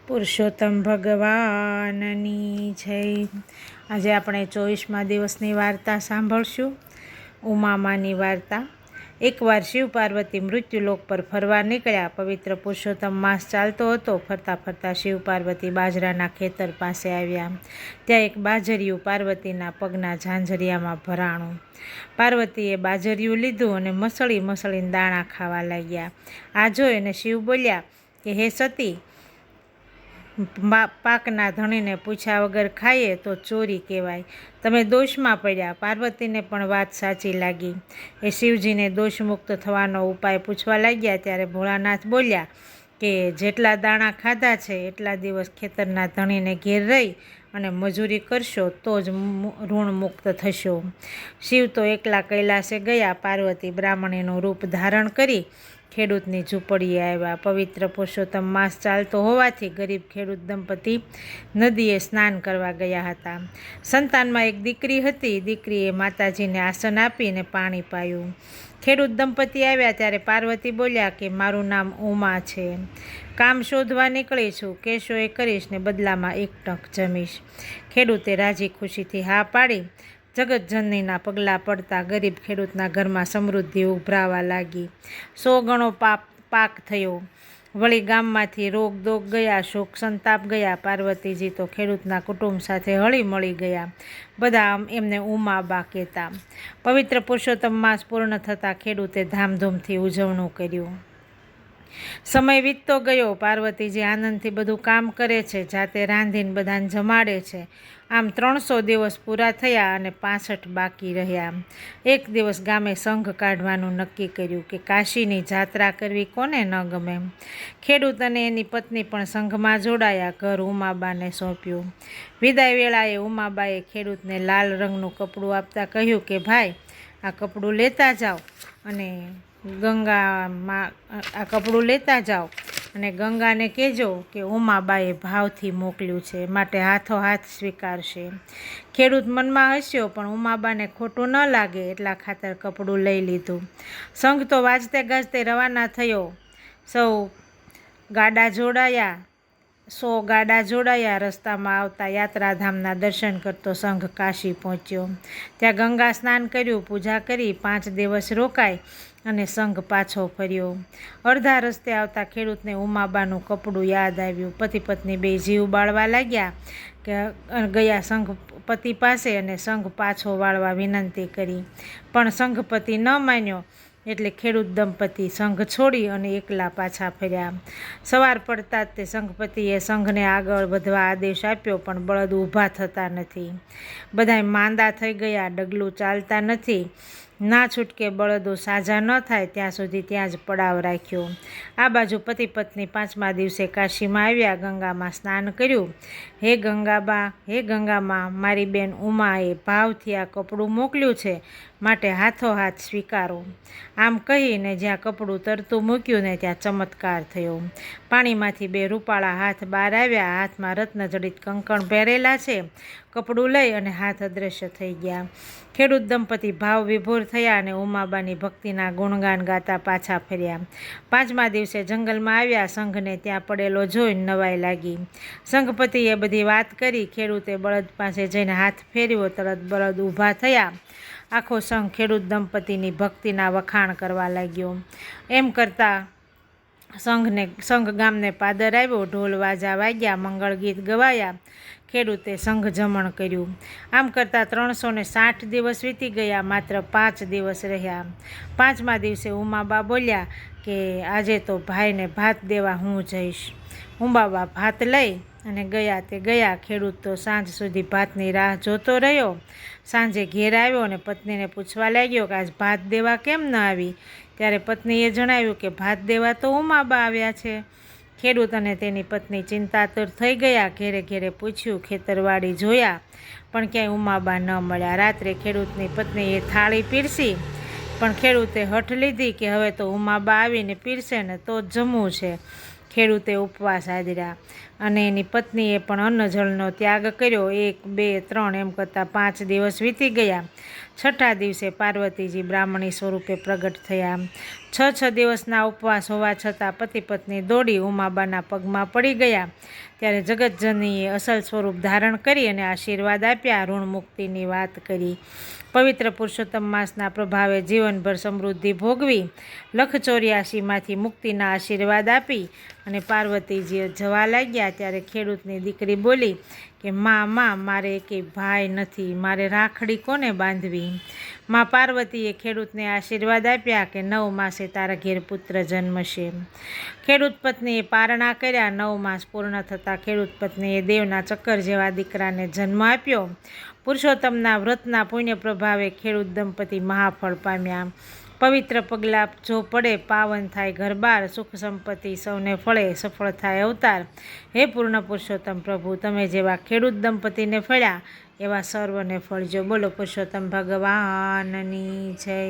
પુરુષોત્તમ ભગવાનની જય। આજે આપણે 24મા દિવસની વાર્તા સાંભળશું। ઉમામાની વાર્તા। એકવાર શિવ પાર્વતી મૃત્યુલોક પર ફરવા નીકળ્યા। પવિત્ર પુરુષોત્તમ માસ ચાલતો હતો। ફરતા ફરતા શિવ પાર્વતી બાજરાના ખેતર પાસે આવ્યા। ત્યાં એક બાજરિયું પાર્વતીના પગના ઝાંઝરિયામાં ભરાણું। પાર્વતીએ બાજરિયું લીધું અને મસળી મસળીને દાણા ખાવા લાગ્યા। આ જોઈને શિવ બોલ્યા કે હે સતી, પાકના ધણીને પૂછ્યા વગર ખાઈએ તો ચોરી કહેવાય। તમે દોષમાં પડ્યા। પાર્વતીને પણ વાત સાચી લાગી। એ શિવજીને દોષમુક્ત થવાનો ઉપાય પૂછવા લાગ્યા। ત્યારે ભોળાનાથ બોલ્યા કે જેટલા દાણા ખાધા છે એટલા દિવસ ખેતરના ધણીને ઘેર રહી અને મજૂરી કરશો તો જ ઋણ મુક્ત થશો। શિવ તો એકલા કૈલાસે ગયા। પાર્વતી બ્રાહ્મણીનું રૂપ ધારણ કરી ખેડૂતની ઝૂંપડીએ આવ્યા। પવિત્ર પુરુષોત્તમ માસ ચાલતો હોવાથી ગરીબ ખેડૂત દંપતી નદીએ સ્નાન કરવા ગયા હતા। સંતાનમાં એક દીકરી હતી। દીકરીએ માતાજીને આસન આપીને પાણી પાયું। ખેડૂત દંપતી આવ્યા ત્યારે પાર્વતી બોલ્યા કે મારું નામ ઉમા છે, કામ શોધવા નીકળી છું, કહેશો એ કરીશ ને બદલામાં એક ટંક જમીશ। ખેડૂતે રાજી ખુશીથી હા પાડી। જગતજનનીના પગલાં પડતા ગરીબ ખેડૂતના ઘરમાં સમૃદ્ધિ ઉભરાવા લાગી। 100 ગણો પાક થયો। વળી ગામમાંથી રોગ દોગ ગયા, શોક સંતાપ ગયા। પાર્વતીજી તો ખેડૂતના કુટુંબ સાથે હળી મળી ગયા। બધા એમને ઉમાબા કહેતા। પવિત્ર પુરુષોત્તમ માસ પૂર્ણ થતાં ખેડૂતે ધામધૂમથી ઉજવણું કર્યું। સમય વીતતો ગયો। પાર્વતીજી આનંદથી બધું કામ કરે છે, જાતે રાંધીને બધાને જમાડે છે। આમ 300 દિવસ પૂરા થયા અને 65 બાકી રહ્યા। એક દિવસ ગામે સંઘ કાઢવાનું નક્કી કર્યું કે કાશીની જાત્રા કરવી કોને ન ગમે। ખેડૂત અને એની પત્ની પણ સંઘમાં જોડાયા। ઘર ઉમાબાને સોંપ્યું। વિદાય વેળાએ ઉમાબાએ ખેડૂતને લાલ રંગનું કપડું આપતા કહ્યું કે ભાઈ, આ કપડું લેતા જાઓ અને ગંગાને કહેજો કે ઉમાબાએ ભાવથી મોકલ્યું છે, માટે હાથોહાથ સ્વીકારશે। ખેડૂત મનમાં હસ્યો, પણ ઉમાબાને ખોટું ન લાગે એટલા ખાતર કપડું લઈ લીધું। સંઘ તો વાજતે ગાજતે રવાના થયો। 100 ગાડા જોડાયા। રસ્તામાં આવતા યાત્રાધામના દર્શન કરતો સંઘ કાશી પહોંચ્યો। ત્યાં ગંગા સ્નાન કર્યું, પૂજા કરી, 5 દિવસ રોકાઈ અને સંઘ પાછો ફર્યો। અડધા રસ્તે આવતા ખેડૂતને ઉમાબાનું કપડું યાદ આવ્યું। પતિ પત્ની બે જીવ બાળવા લાગ્યા કે ગયા સંઘ પતિ પાસે અને સંઘ પાછો વાળવા વિનંતી કરી, પણ સંઘપતિ ન માન્યો એટલે ખેડૂત દંપતી સંઘ છોડી અને એકલા પાછા ફર્યા। સવાર પડતા જ તે સંઘપતિએ સંઘને આગળ વધવા આદેશ આપ્યો, પણ બળદ ઊભા થતા નથી। બધાય માંદા થઈ ગયા, ડગલું ચાલતા નથી। ના છૂટકે બળદો સાજા ન થાય ત્યાં સુધી ત્યાં જ પડાવ રાખ્યો। આ બાજુ પતિ પત્ની 5મા દિવસે કાશીમાં આવ્યા। ગંગામાં સ્નાન કર્યું। હે ગંગામાં, મારી બેન ઉમાએ ભાવથી આ કપડું મોકલ્યું છે, માટે હાથોહાથ સ્વીકારો। આમ કહીને જ્યાં કપડું તરતું મૂક્યું ને ત્યાં ચમત્કાર થયો। પાણીમાંથી 2 રૂપાળા હાથ બહાર આવ્યા। હાથમાં રત્નજડિત કંકણ પહેરેલા છે। કપડું લઈ અને હાથ અદૃશ્ય થઈ ગયા। ખેડૂત દંપતી ભાવ વિભોર થયા અને ઉમાબાની ભક્તિના ગુણગાન ગાતા પાછા ફર્યા। 5મા દિવસે જંગલમાં આવ્યા। સંઘને ત્યાં પડેલો જોઈને નવાઈ લાગી। સંઘપતિએ બધી વાત કરી। ખેડૂતે બળદ પાસે જઈને હાથ ફેરવ્યો, તરત બળદ ઊભા થયા। આખો સંઘ ખેડૂત દંપતીની ભક્તિના વખાણ કરવા લાગ્યો। એમ કરતાં સંઘ ગામને પાદર આવ્યો। ઢોલ વાજા વાગ્યા, મંગળ ગીત ગવાયા। ખેડૂતે સંઘ જમણ કર્યું। આમ કરતાં 360 દિવસ વીતી ગયા, માત્ર 5 દિવસ રહ્યા। 5મા દિવસે ઉમાબા બોલ્યા કે આજે તો ભાઈને ભાત દેવા હું જઈશ। ઉમાબા ભાત લઈ અને ગયા તે ગયા। ખેડૂત તો સાંજ સુધી ભાતની રાહ જોતો રહ્યો। સાંજે ઘેર આવ્યો અને પત્નીને પૂછવા લાગ્યો કે આજ ભાત દેવા કેમ ન આવી? ત્યારે પત્નીએ જણાવ્યું કે ભાત દેવા તો ઉમાબા આવ્યા છે। ખેડૂત અને તેની પત્ની ચિંતાતુર થઈ ગયા। ઘેરે ઘેરે પૂછ્યું, ખેતરવાડી જોયા, પણ ક્યાંય ઉમાબા ન મળ્યા। રાત્રે ખેડૂતની પત્નીએ થાળી પીરસી, પણ ખેડૂતે હઠ લીધી કે હવે તો ઉમાબા આવીને પીરસે ને તો જ જમવું છે। ખેડૂતે ઉપવાસ આદર્યા અને એની પત્નીએ પણ અન્ન જળનો ત્યાગ કર્યો। 1, 2, 3 એમ કરતાં 5 દિવસ વીતી ગયા। છઠ્ઠા દિવસે પાર્વતીજી બ્રાહ્મણી સ્વરૂપે પ્રગટ થયા. 6 દિવસના ઉપવાસ હોવા છતાં પતિ પત્ની દોડી ઉમાબાના પગમાં પડી ગયા. ત્યારે જગતજનનીએ અસલ સ્વરૂપ ધારણ કરી અને આશીર્વાદ આપ્યા, ઋણ મુક્તિની વાત કરી. પવિત્ર પુરુષોત્તમ માસના પ્રભાવે જીવનભર સમૃદ્ધિ ભોગવી 184માંથી મુક્તિના આશીર્વાદ આપી અને પાર્વતીજી જવા લાગ્યા. ત્યારે ખેડૂતની દીકરી બોલી કે માં મારે એકેય ભાઈ નથી, મારે રાખડી કોને બાંધવી? માં પાર્વતીએ ખેડૂતને આશીર્વાદ આપ્યા કે 9 માસે તારા ઘેર પુત્ર જન્મશે. ખેડૂત પત્નીએ પારણા કર્યા. 9 માસ પૂર્ણ થતાં ખેડૂત પત્નીએ દેવના ચક્કર જેવા દીકરાને જન્મ આપ્યો. પુરુષોત્તમના વ્રતના પુણ્ય પ્રભાવે ખેડૂત દંપતી મહાફળ પામ્યા. પવિત્ર પગલાં જો પડે પાવન થાય ઘરબાર, સુખ સંપત્તિ સૌને ફળે, સફળ થાય અવતાર. હે પૂર્ણ પુરુષોત્તમ પ્રભુ, તમે જેવા ખેડૂત દંપતીને ફળ્યા એવા સર્વને ફળજો. બોલો પુરુષોત્તમ ભગવાનની જય.